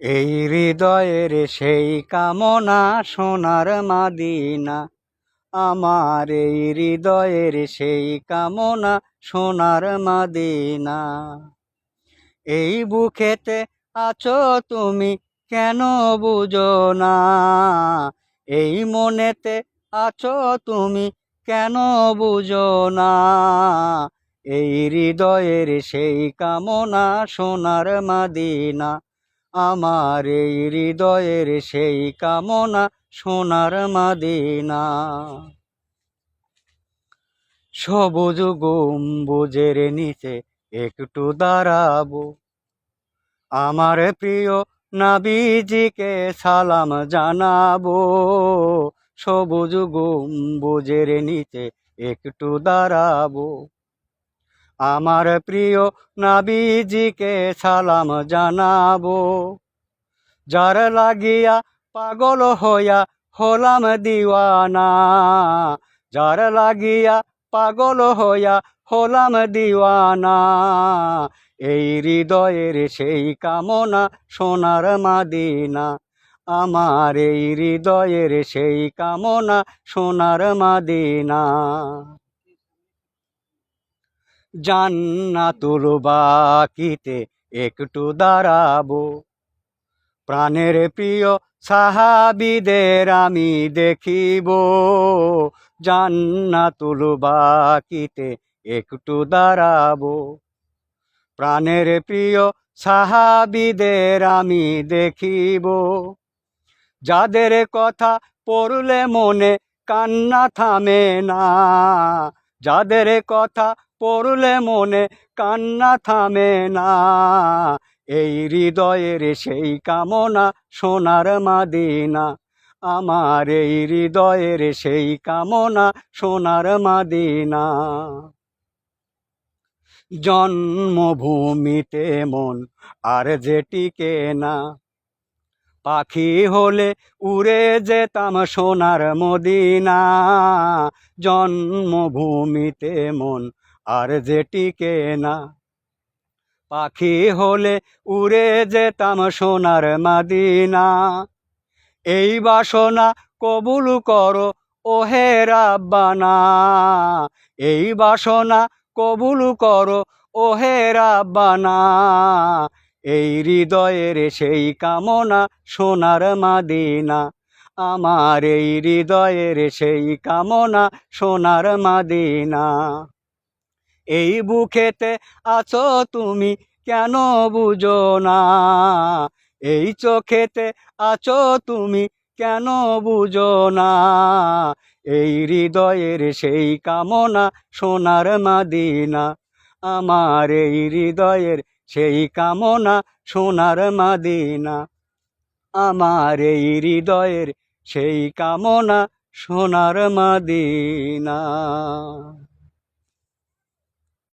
এই হৃদয়ের সেই কামনা সোনার মাদিনা, আমার এই হৃদয়ের সেই কামনা সোনার মাদিনা। এই বুকেতে আছো তুমি কেন বুঝো না, এই মনেতে আছো তুমি কেন বুঝো না। এই হৃদয়ের সেই কামনা সোনার মাদিনা, আমার এই হৃদয়ের সেই কামনা সোনার মাদিনা। সবুজ গম্বুজের নিচে একটু দাঁড়াবো, আমার প্রিয় নবীজিকে সালাম জানাবো। সবুজ গম্বুজের নিচে একটু দাঁড়াবো, আমার প্রিয় নবীজিকে সালাম জানাবো। যার লাগিয়া পাগল হইয়া হলাম দিওয়ানা, যার লাগিয়া পাগল হইয়া হলাম দিওয়ানা। এই হৃদয়ের সেই কামনা সোনার মাদিনা, আমার এই হৃদয়ের সেই কামনা সোনার মাদিনা। জান্নাতুল বাকিতে একটু দাঁড়াবো, প্রাণের প্রিয় সাহাবীদের আমি দেখিব। জান্নাতুল বাকিতে একটু দাঁড়াবো, প্রাণের প্রিয় সাহাবীদের আমি দেখিব। যাদের কথা পড়লে মনে কান্না থামে না, যাদের কথা পড়লে মনে কান্না থামে না। এই হৃদয়ের সেই কামনা সোনার মাদিনা, আমার এই হৃদয়ের সেই কামনা সোনার মাদিনা। জন্মভূমিতে মন আর যে টিকে না, পাখি হলে উড়ে যেতাম সোনার মদিনা। জন্মভূমিতে মন আর যে টিকে না, পাখি হলে উড়ে যেতাম সোনার মদিনা। এই বাসনা কবুল করো ওহে রাব্বানা, এই বাসনা কবুল করো ওহে রাব্বানা। এই হৃদয়ের সেই কামনা সোনার মাদিনা, আমার এই হৃদয়ের সেই কামনা সোনার মাদিনা। এই বুকেতে আছো তুমি কেন বুঝো না, এই চোখেতে আছো তুমি কেন বুঝো না। এই হৃদয়ের সেই কামনা সোনার মাদিনা, আমার এই হৃদয়ের সেই কামনা সোনার মাদিনা, আমার এই হৃদয়ের সেই কামনা সোনার মাদিনা।